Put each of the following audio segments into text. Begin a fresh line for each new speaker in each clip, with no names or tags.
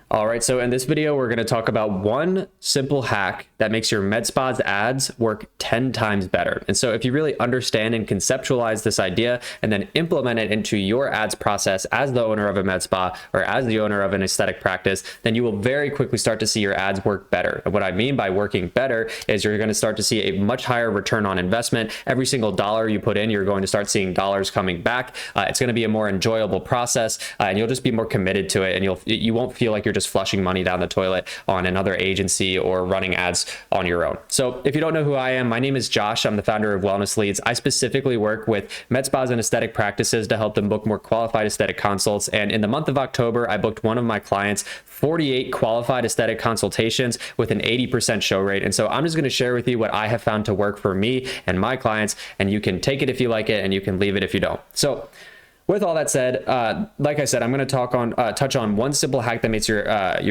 All right, so in this video, we're going to talk about one simple hack that makes your med spas ads work 10 times better. And so if you really understand and conceptualize this idea and then implement it into your ads process as the owner of a med spa or as the owner of an aesthetic practice, then you will very quickly start to see your ads work better. And what I mean by working better is you're going to start to see a much higher return on investment. Every single dollar you put in, you're going to start seeing dollars coming back. It's going to be a more enjoyable process, and you'll just be more committed to it, and you won't feel like you're just flushing money down the toilet on another agency or running ads on your own. So if you don't know who I am, my name is Josh. I'm the founder of Wellness Leads. I specifically work with med spas and aesthetic practices to help them book more qualified aesthetic consults. And in the month of October, I booked one of my clients 48 qualified aesthetic consultations with an 80% show rate. And so I'm just going to share with you what I have found to work for me and my clients, and you can take it if you like it and you can leave it if you don't. So with all that said, like I said, I'm going to touch on one simple hack that makes your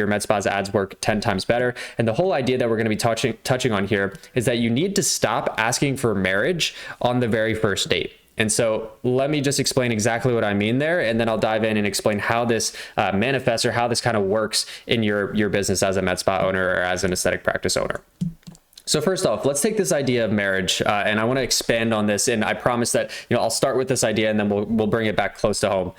med spas ads work 10 times better. And the whole idea that we're going to be touching on here is that you need to stop asking for marriage on the very first date. And so let me just explain exactly what I mean there, and then I'll dive in and explain how this manifests or how this kind of works in your business as a med spa owner or as an aesthetic practice owner. So first off, let's take this idea of marriage, and I want to expand on this. And I promise that I'll start with this idea, and then we'll bring it back close to home.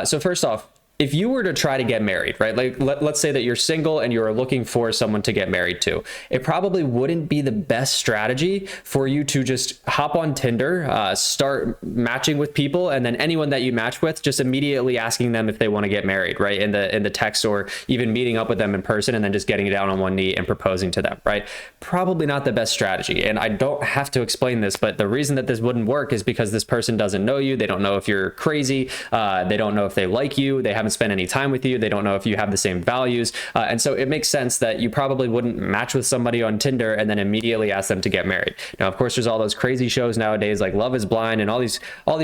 So first off, if you were to try to get married, right? Like let's say that you're single and you're looking for someone to get married to. It probably wouldn't be the best strategy for you to just hop on Tinder, start matching with people, and then anyone that you match with, just immediately asking them if they want to get married, right? In the text, or even meeting up with them in person and then just getting down on one knee and proposing to them, right? Probably not the best strategy. And I don't have to explain this, but the reason that this wouldn't work is because this person doesn't know you. They don't know if you're crazy. They don't know if they like you. They haven't spent any time with you. They don't know if you have the same values. And so it makes sense that you probably wouldn't match with somebody on Tinder and then immediately ask them to get married. Now, of course, there's all those crazy shows nowadays like Love is Blind and all these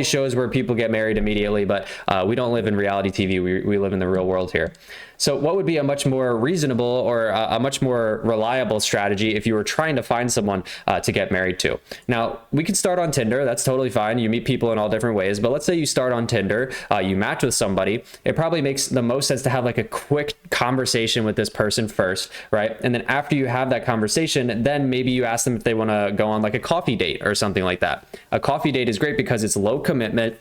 shows where people get married immediately, but we don't live in reality TV. We live in the real world here. So what would be a much more reasonable or a much more reliable strategy if you were trying to find someone to get married to? Now, we could start on Tinder. That's totally fine. You meet people in all different ways. But let's say you start on Tinder, you match with somebody. It probably makes the most sense to have like a quick conversation with this person first, right? And then after you have that conversation, then maybe you ask them if they want to go on like a coffee date or something like that. A coffee date is great because it's low commitment.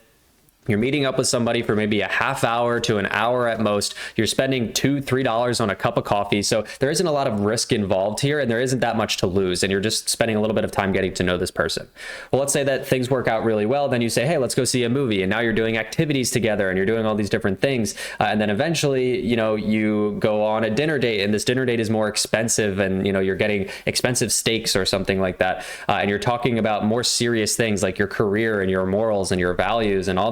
You're meeting up with somebody for maybe a half hour to an hour at most. You're spending $2, $3 on a cup of coffee. So there isn't a lot of risk involved here, and there isn't that much to lose. And you're just spending a little bit of time getting to know this person. Well, let's say that things work out really well. Then you say, hey, let's go see a movie. And now you're doing activities together and you're doing all these different things. And then eventually, you go on a dinner date, and this dinner date is more expensive, and you're getting expensive steaks or something like that. And you're talking about more serious things like your career and your morals and your values and all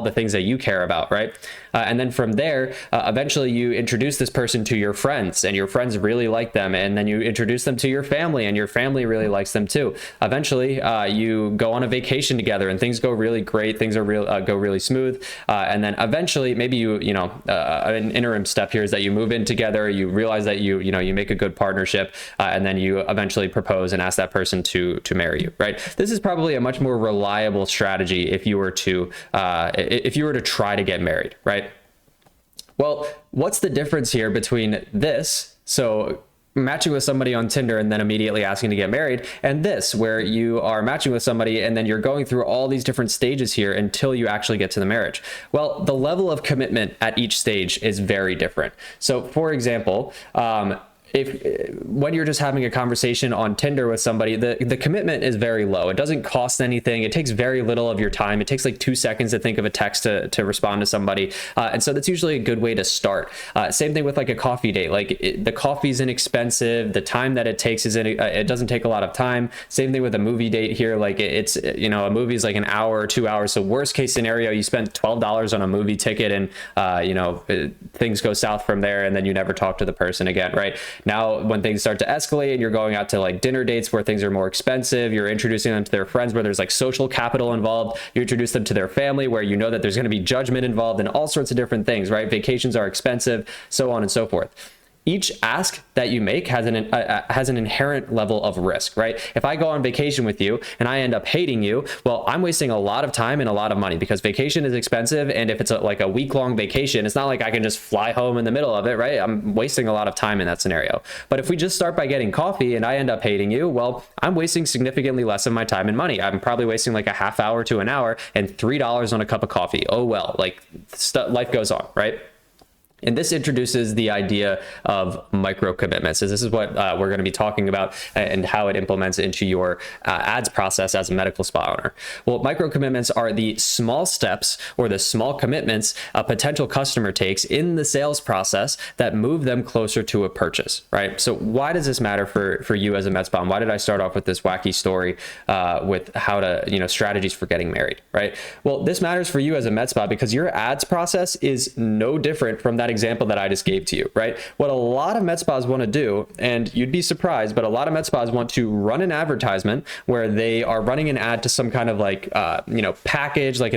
the things that you care about, right? And then from there, eventually you introduce this person to your friends, and your friends really like them. And then you introduce them to your family, and your family really likes them too. Eventually, you go on a vacation together, and things go really great. Things are go really smooth. And then eventually, maybe an interim step here is that you move in together. You realize that you make a good partnership, and then you eventually propose and ask that person to marry you, right? This is probably a much more reliable strategy if you were to try to get married, right? Well, what's the difference here between this, so matching with somebody on Tinder and then immediately asking to get married, and this, where you are matching with somebody and then you're going through all these different stages here until you actually get to the marriage? Well, the level of commitment at each stage is very different. So for example, when you're just having a conversation on Tinder with somebody, the commitment is very low. It doesn't cost anything. It takes very little of your time. It takes like 2 seconds to think of a text to respond to somebody. And so that's usually a good way to start. Same thing with like a coffee date. The coffee is inexpensive. The time that it takes it doesn't take a lot of time. Same thing with a movie date here. Like it's, a movie is like an hour or 2 hours. So worst case scenario, you spend $12 on a movie ticket, and, things go south from there, and then you never talk to the person again, right? Now, when things start to escalate and you're going out to like dinner dates where things are more expensive, you're introducing them to their friends where there's like social capital involved. You introduce them to their family where you know that there's going to be judgment involved and all sorts of different things, right? Vacations are expensive, so on and so forth. each ask that you make has an inherent level of risk, right? If I go on vacation with you and I end up hating you, well, I'm wasting a lot of time and a lot of money because vacation is expensive. And if it's like a week-long vacation, it's not like I can just fly home in the middle of it, right? I'm wasting a lot of time in that scenario. But if we just start by getting coffee and I end up hating you, well, I'm wasting significantly less of my time and money. I'm probably wasting like a half hour to an hour and $3 on a cup of coffee. Oh, well, like life goes on, right? And this introduces the idea of micro commitments. So this is what we're going to be talking about and how it implements into your ads process as a medical spa owner. Well, micro commitments are the small steps or the small commitments a potential customer takes in the sales process that move them closer to a purchase, right? So why does this matter for you as a med spa? And why did I start off with this wacky story with how to, strategies for getting married, right? Well, this matters for you as a med spa because your ads process is no different from that example that I just gave to you, right? What a lot of med spas want to do, and you'd be surprised, but a lot of med spas want to run an advertisement where they are running an ad to some kind of like, package, like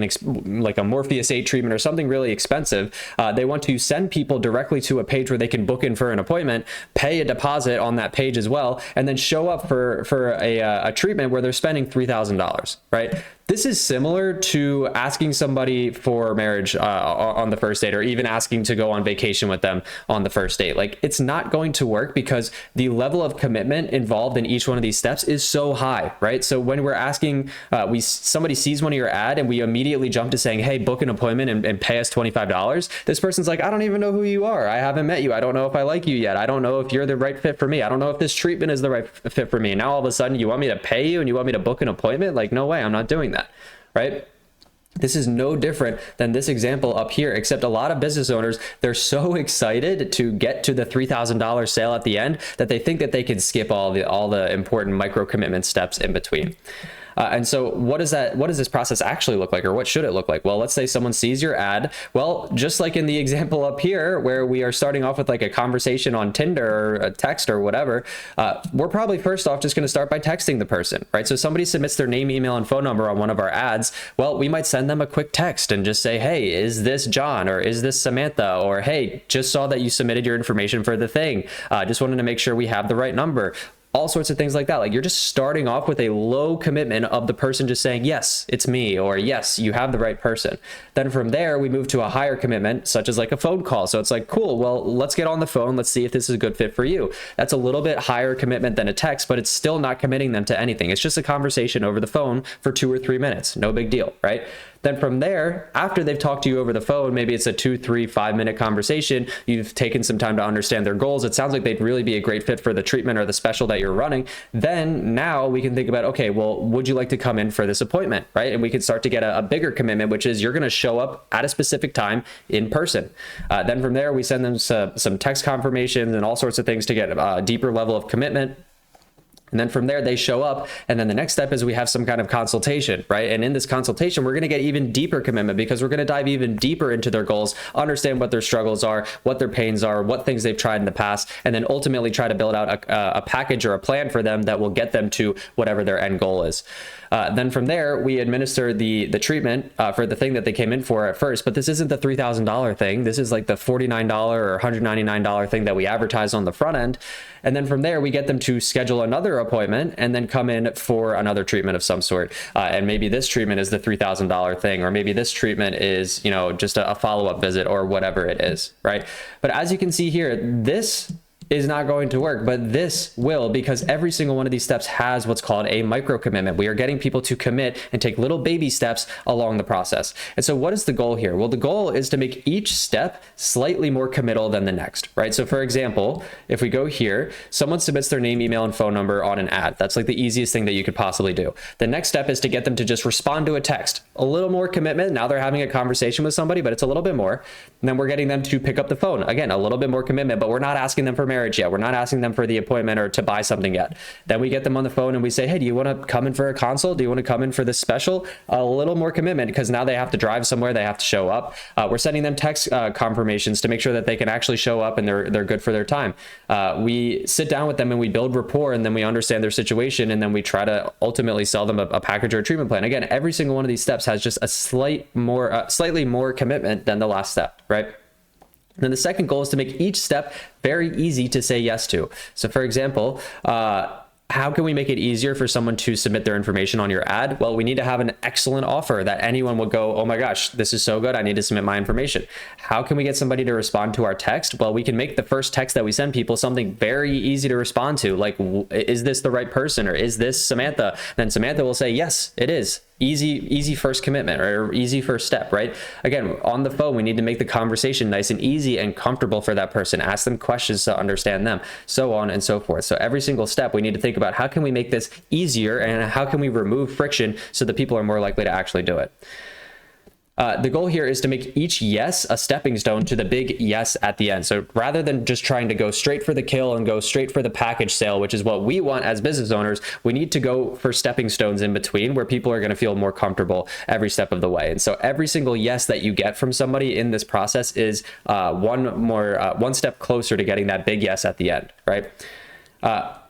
a Morpheus 8 treatment or something really expensive. They want to send people directly to a page where they can book in for an appointment, pay a deposit on that page as well, and then show up for a treatment where they're spending $3,000, right? This is similar to asking somebody for marriage on the first date, or even asking to go on vacation with them on the first date. Like, it's not going to work because the level of commitment involved in each one of these steps is so high, right? So when we're asking, somebody sees one of your ad and we immediately jump to saying, hey, book an appointment and pay us $25. This person's like, I don't even know who you are. I haven't met you. I don't know if I like you yet. I don't know if you're the right fit for me. I don't know if this treatment is the right fit for me. And now all of a sudden you want me to pay you and you want me to book an appointment? Like, no way, I'm not doing that. Right? This is no different than this example up here, except a lot of business owners, they're so excited to get to the $3,000 sale at the end that they think that they can skip all the important micro commitment steps in between. And so what does this process actually look like, or what should it look like? Well, let's say someone sees your ad. Well, just like in the example up here, where we are starting off with like a conversation on Tinder or a text or whatever, we're probably first off just going to start by texting the person, right? So somebody submits their name, email, and phone number on one of our ads. Well, we might send them a quick text and just say, hey, is this John, or is this Samantha, or hey, just saw that you submitted your information for the thing. Just wanted to make sure we have the right number. All sorts of things like that. Like, you're just starting off with a low commitment of the person just saying, yes, it's me, or yes, you have the right person. Then from there, we move to a higher commitment, such as like a phone call. So it's like, cool, well, let's get on the phone. Let's see if this is a good fit for you. That's a little bit higher commitment than a text, but it's still not committing them to anything. It's just a conversation over the phone for 2 or 3 minutes. No big deal, right? Then from there, after they've talked to you over the phone, maybe it's a 2, 3, 5-minute conversation. You've taken some time to understand their goals. It sounds like they'd really be a great fit for the treatment or the special that you're running. Then now we can think about, okay, well, would you like to come in for this appointment, right? And we can start to get a bigger commitment, which is you're going to show up at a specific time in person. Then from there, we send them some text confirmations and all sorts of things to get a deeper level of commitment. And then from there, they show up. And then the next step is we have some kind of consultation, right? And in this consultation, we're going to get even deeper commitment because we're going to dive even deeper into their goals, understand what their struggles are, what their pains are, what things they've tried in the past, and then ultimately try to build out a package or a plan for them that will get them to whatever their end goal is. Then from there, we administer the treatment for the thing that they came in for at first, but this isn't the $3,000 thing. This is like the $49 or $199 thing that we advertise on the front end. And then from there, we get them to schedule another appointment and then come in for another treatment of some sort. And maybe this treatment is the $3,000 thing, or maybe this treatment is, just a follow-up visit or whatever it is, right? But as you can see here, this is not going to work, but this will, because every single one of these steps has what's called a micro commitment. We are getting people to commit and take little baby steps along the process. And so what is the goal here? Well, the goal is to make each step slightly more committal than the next, right? So for example, if we go here, someone submits their name, email, and phone number on an ad. That's like the easiest thing that you could possibly do. The next step is to get them to just respond to a text. A little more commitment. Now they're having a conversation with somebody, but it's a little bit more. And then we're getting them to pick up the phone. Again, a little bit more commitment, but we're not asking them for marriage yet. We're not asking them for the appointment or to buy something yet. Then we get them on the phone and we say, hey, do you want to come in for a consult? Do you want to come in for this special? A little more commitment, because now they have to drive somewhere. They have to show up. We're sending them text confirmations to make sure that they can actually show up and they're good for their time. We sit down with them and we build rapport, and then we understand their situation, and then we try to ultimately sell them a package or a treatment plan. Again, every single one of these steps has just a slightly more commitment than the last step, right? Then the second goal is to make each step very easy to say yes to. So for example, how can we make it easier for someone to submit their information on your ad? Well, we need to have an excellent offer that anyone would go, oh my gosh, this is so good, I need to submit my information. How can we get somebody to respond to our text? Well, we can make the first text that we send people something very easy to respond to, like, is this the right person, or is this Samantha? Then Samantha will say, yes, it is. Easy first commitment, or easy first step, right? Again, on the phone, we need to make the conversation nice and easy and comfortable for that person. Ask them questions to understand them, so on and so forth. So every single step, we need to think about how can we make this easier and how can we remove friction so that people are more likely to actually do it. The goal here is to make each yes a stepping stone to the big yes at the end. So rather than just trying to go straight for the kill and go straight for the package sale, which is what we want as business owners, we need to go for stepping stones in between where people are going to feel more comfortable every step of the way. And so every single yes that you get from somebody in this process is one step closer to getting that big yes at the end, right?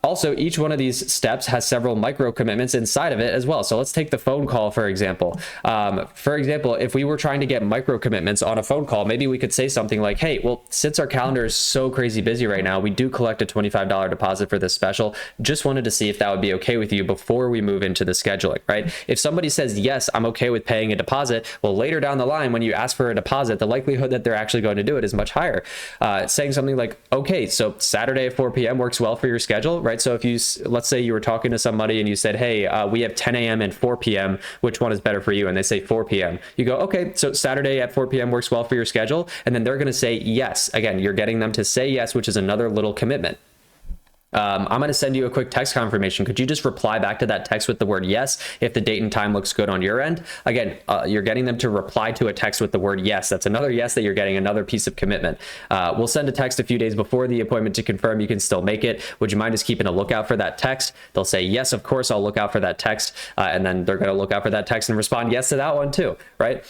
Also, each one of these steps has several micro commitments inside of it as well. So let's take the phone call, for example. If we were trying to get micro commitments on a phone call, maybe we could say something like, hey, well, since our calendar is so crazy busy right now, we do collect a $25 deposit for this special. Just wanted to see if that would be okay with you before we move into the scheduling, right? If somebody says, yes, I'm okay with paying a deposit, well, later down the line, when you ask for a deposit, the likelihood that they're actually going to do it is much higher. Saying something like, okay, so Saturday at 4 p.m. works well for your schedule, right? So if you, let's say you were talking to somebody and you said, hey, we have 10 a.m. and 4 p.m. Which one is better for you? And they say 4 p.m. You go, okay, so Saturday at 4 p.m. works well for your schedule. And then they're going to say yes. Again, you're getting them to say yes, which is another little commitment. I'm going to send you a quick text confirmation. Could you just reply back to that text with the word yes if the date and time looks good on your end? Again, you're getting them to reply to a text with the word yes. That's another yes that you're getting, another piece of commitment. We'll send a text a few days before the appointment to confirm you can still make it. Would you mind just keeping a lookout for that text? They'll say, yes, of course, I'll look out for that text. And then they're going to look out for that text and respond yes to that one too, right?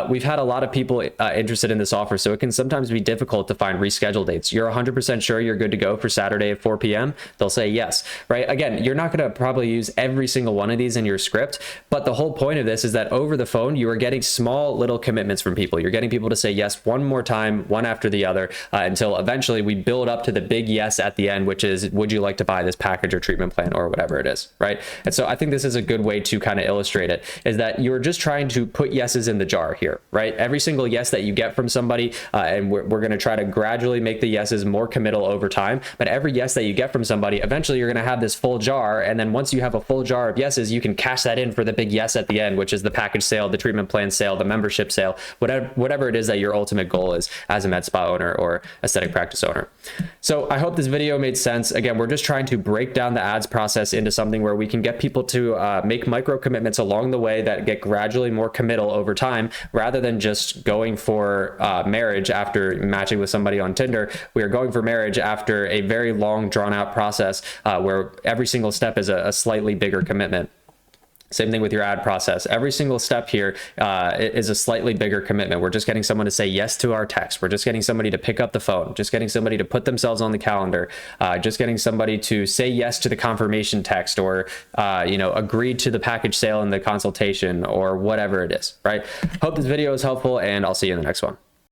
We've had a lot of people interested in this offer, so it can sometimes be difficult to find reschedule dates. You're 100% sure you're good to go for Saturday at 4 p.m. They'll say yes, right? Again, you're not going to probably use every single one of these in your script, but the whole point of this is that over the phone, you are getting small little commitments from people. You're getting people to say yes one more time, one after the other, until eventually we build up to the big yes at the end, which is, would you like to buy this package or treatment plan or whatever it is, right? And so I think this is a good way to kind of illustrate it, is that you're just trying to put yeses in the jar here, right? Every single yes that you get from somebody, and we're going to try to gradually make the yeses more committal over time, but every yes that you get from somebody, eventually you're going to have this full jar. And then once you have a full jar of yeses, you can cash that in for the big yes at the end, which is the package sale, the treatment plan sale, the membership sale, whatever it is that your ultimate goal is as a med spa owner or aesthetic practice owner. So I hope this video made sense. Again, we're just trying to break down the ads process into something where we can get people to make micro commitments along the way that get gradually more committal over time, rather than just going for marriage after matching with somebody on Tinder. We are going for marriage after a very long drawn out process where every single step is a slightly bigger commitment. Same thing with your ad process. Every single step here is a slightly bigger commitment. We're just getting someone to say yes to our text. We're just getting somebody to pick up the phone, just getting somebody to put themselves on the calendar, just getting somebody to say yes to the confirmation text, or agree to the package sale and the consultation, or whatever it is, right? Hope this video is helpful, and I'll see you in the next one.